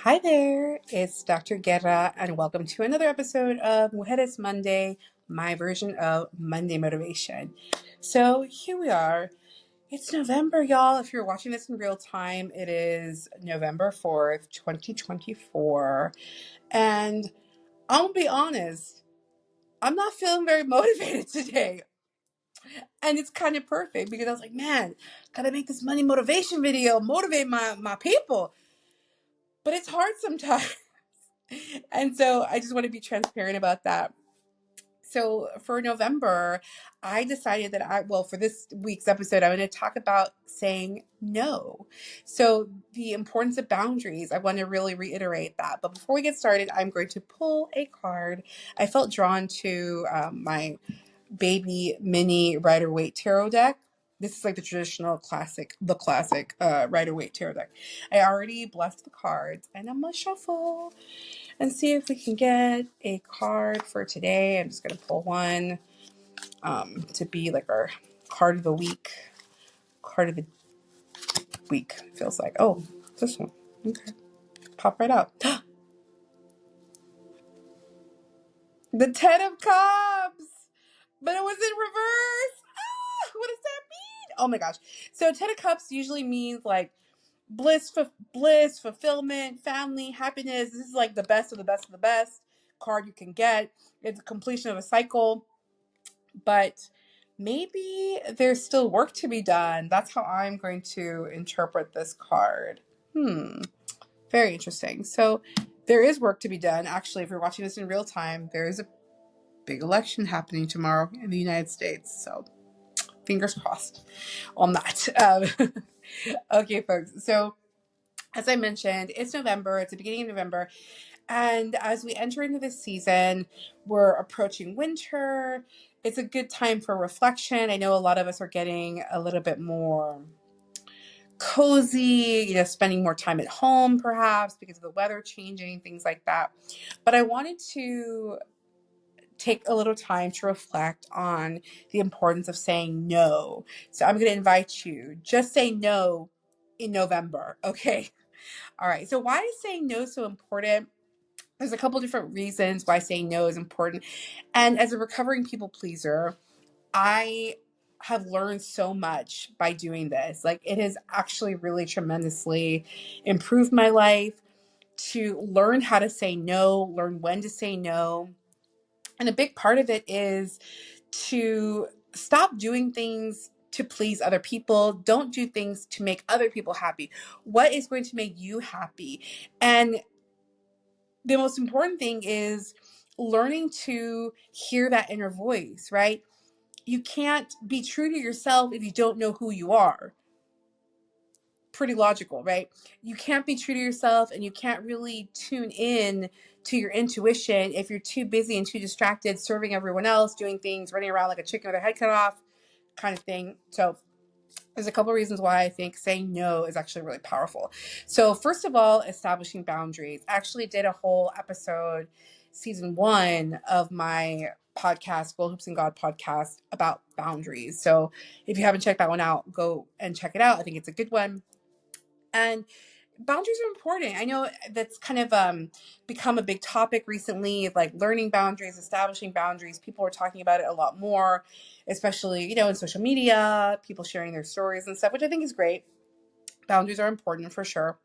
Hi there, it's Dr. Guerra, and welcome to another episode of Mujeres Monday, my version of Monday Motivation. So here we are. It's November, y'all. If you're watching this in real time, it is November 4th, 2024. And I'm gonna be honest, I'm not feeling very motivated today. And it's kind of perfect because I was like, man, gotta make this money motivation video, motivate my people. But it's hard sometimes. And so I just want to be transparent about that. So for November, I decided that for this week's episode, I'm going to talk about saying no. So the importance of boundaries, I want to really reiterate that. But before we get started, I'm going to pull a card. I felt drawn to my baby mini Rider-Waite tarot deck. This is like the traditional classic Rider-Waite tarot deck. I already blessed the cards and I'm going to shuffle and see if we can get a card for today. I'm just going to pull one to be like our card of the week. Card of the week feels like. Oh, this one. Okay. Pop right out. The Ten of Cups! But it was in reverse. What does that mean? Oh my gosh. So Ten of Cups usually means like bliss, fulfillment, family, happiness. This is like the best of the best of the best card you can get. It's a completion of a cycle. But maybe there's still work to be done. That's how I'm going to interpret this card. Very interesting. So there is work to be done. Actually, if you're watching this in real time, there is a big election happening tomorrow in the United States. So fingers crossed on that. Okay, folks. So as I mentioned, it's November. It's the beginning of November. And as we enter into this season, we're approaching winter. It's a good time for reflection. I know a lot of us are getting a little bit more cozy, spending more time at home perhaps because of the weather changing, things like that. But I wanted to take a little time to reflect on the importance of saying no. So I'm going to invite you, just say no in November, okay? All right. So why is saying no so important? There's a couple different reasons why saying no is important. And as a recovering people pleaser, I have learned so much by doing this. Like, it has actually really tremendously improved my life to learn how to say no, learn when to say no. And a big part of it is to stop doing things to please other people. Don't do things to make other people happy. What is going to make you happy? And the most important thing is learning to hear that inner voice, right? You can't be true to yourself if you don't know who you are. Pretty logical, right? You can't be true to yourself and you can't really tune in to your intuition if you're too busy and too distracted serving everyone else, doing things, running around like a chicken with their head cut off kind of thing. So there's a couple of reasons why I think saying no is actually really powerful. So first of all, establishing boundaries. I actually did a whole episode, season 1 of my podcast, Gold Hoops and God podcast, about boundaries. So if you haven't checked that one out, go and check it out. I think it's a good one. And boundaries are important. I know that's kind of become a big topic recently, like learning boundaries, establishing boundaries. People are talking about it a lot more, especially, in social media, people sharing their stories and stuff, which I think is great. Boundaries are important for sure.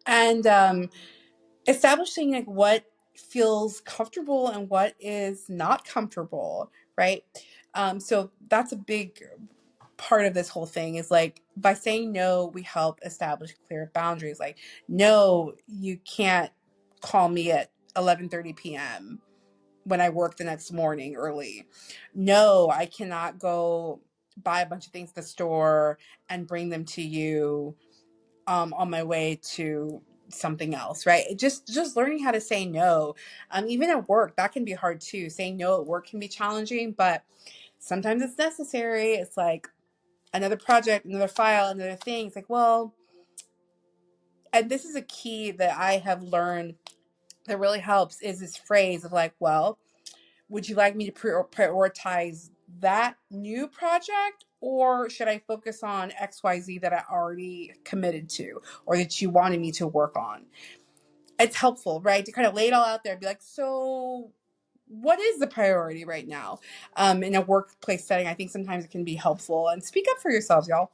And establishing like what feels comfortable and what is not comfortable, right? So that's a big part of this whole thing is like by saying no, we help establish clear boundaries. Like, no, you can't call me at 11:30 p.m. when I work the next morning early. No, I cannot go buy a bunch of things at the store and bring them to you on my way to something else, right? Just learning how to say no. Even at work, that can be hard too. Saying no at work can be challenging, but sometimes it's necessary. It's like another project, another file, another thing. It's like, well, and this is a key that I have learned that really helps is this phrase of like, well, would you like me to prioritize that new project Or should I focus on XYZ that I already committed to or that you wanted me to work on? It's helpful, right? To kind of lay it all out there and be like, so what is the priority right now? In a workplace setting, I think sometimes it can be helpful. And speak up for yourselves, y'all,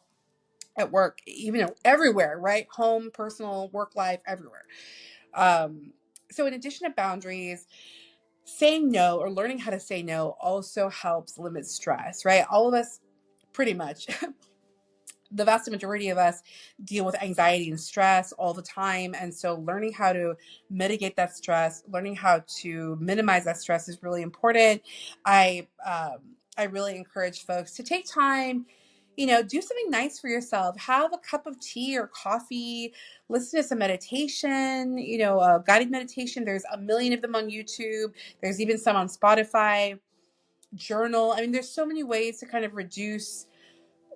at work, even everywhere, right? Home, personal, work life, everywhere. So in addition to boundaries, saying no or learning how to say no also helps limit stress, right? All of us, pretty much, the vast majority of us deal with anxiety and stress all the time. And so learning how to mitigate that stress, learning how to minimize that stress is really important. I really encourage folks to take time, do something nice for yourself. Have a cup of tea or coffee, listen to some meditation, guided meditation. There's a million of them on YouTube. There's even some on Spotify. Journal. I mean, there's so many ways to kind of reduce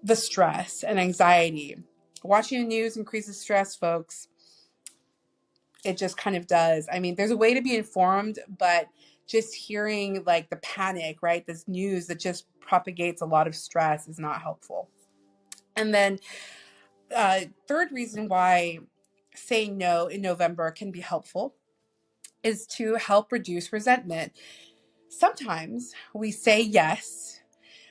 the stress and anxiety. Watching the news increases stress, folks. It just kind of does. I mean, there's a way to be informed, but just hearing like the panic, right? This news that just propagates a lot of stress is not helpful. And then third reason why saying no in November can be helpful is to help reduce resentment. Sometimes we say yes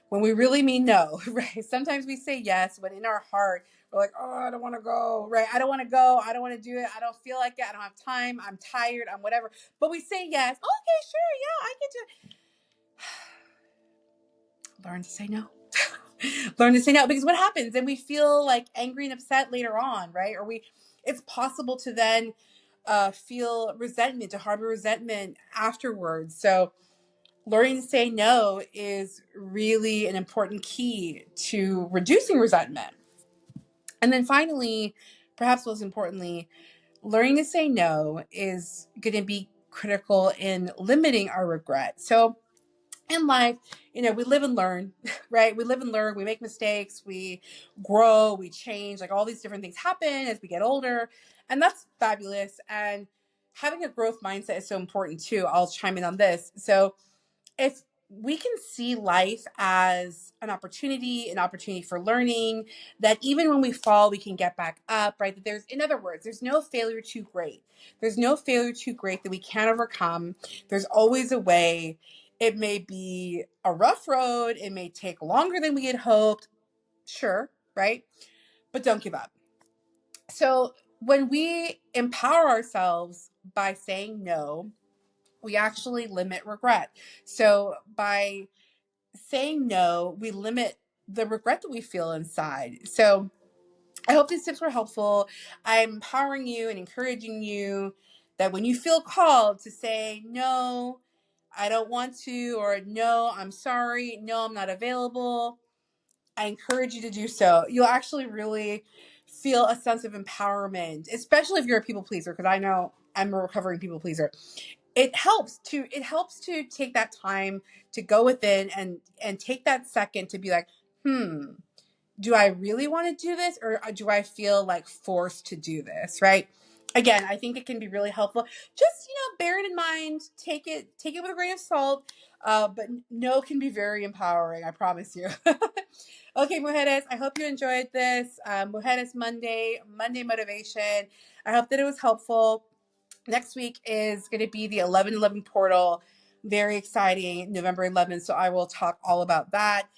when we really mean no, right? Sometimes we say yes when in our heart, we're like, oh, I don't want to go, right? I don't want to go. I don't want to do it. I don't feel like it. I don't have time. I'm tired. I'm whatever. But we say yes. Okay, sure. Yeah, I get to learn to say no. Learn to say no, because what happens? Then we feel like angry and upset later on, right? It's possible to then feel resentment, to harbor resentment afterwards. So learning to say no is really an important key to reducing resentment. And then finally, perhaps most importantly, learning to say no is going to be critical in limiting our regret. So in life, we live and learn, right? We live and learn, we make mistakes, we grow, we change, like all these different things happen as we get older. And that's fabulous. And having a growth mindset is so important too. I'll chime in on this. So if we can see life as an opportunity for learning, that even when we fall, we can get back up, right? That in other words, there's no failure too great. There's no failure too great that we can't overcome. There's always a way. It may be a rough road. It may take longer than we had hoped. Sure, right? But don't give up. So when we empower ourselves by saying no, we actually limit regret. So by saying no, we limit the regret that we feel inside. So I hope these tips were helpful. I'm empowering you and encouraging you that when you feel called to say, no, I don't want to, or no, I'm sorry, no, I'm not available, I encourage you to do so. You'll actually really feel a sense of empowerment, especially if you're a people pleaser, because I know I'm a recovering people pleaser. It helps to take that time to go within and take that second to be like, do I really want to do this, or do I feel like forced to do this, right? Again, I think it can be really helpful. Just, bear it in mind, take it with a grain of salt. But no can be very empowering, I promise you. Okay, Mujeres, I hope you enjoyed this. Mujeres Monday motivation. I hope that it was helpful. Next week is going to be the 11/11 portal. Very exciting, November 11th. So I will talk all about that.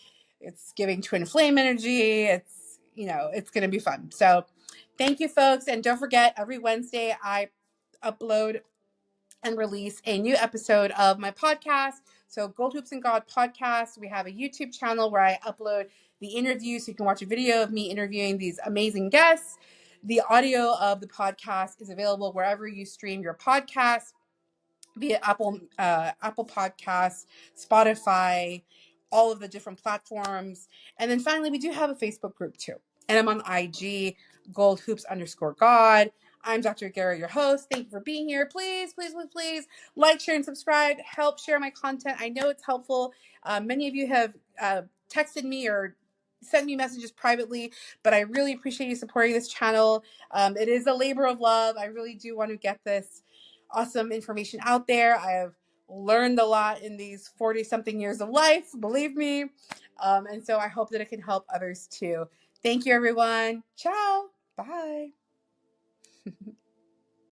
It's giving twin flame energy. It's going to be fun. So thank you, folks. And don't forget, every Wednesday I upload and release a new episode of my podcast. So Gold Hoops and God podcast. We have a YouTube channel where I upload the interview, so you can watch a video of me interviewing these amazing guests. The audio of the podcast is available wherever you stream your podcast, via Apple Podcasts, Spotify, all of the different platforms. And then finally, we do have a Facebook group too. And I'm on IG, goldhoops_God. I'm Dr. Garrett, your host. Thank you for being here. Please, please, please, please like, share, and subscribe. Help share my content. I know it's helpful. Many of you have texted me or sent me messages privately, but I really appreciate you supporting this channel. It is a labor of love. I really do want to get this awesome information out there. I have learned a lot in these 40 something years of life, believe me. And so I hope that it can help others too. Thank you, everyone. Ciao. Bye.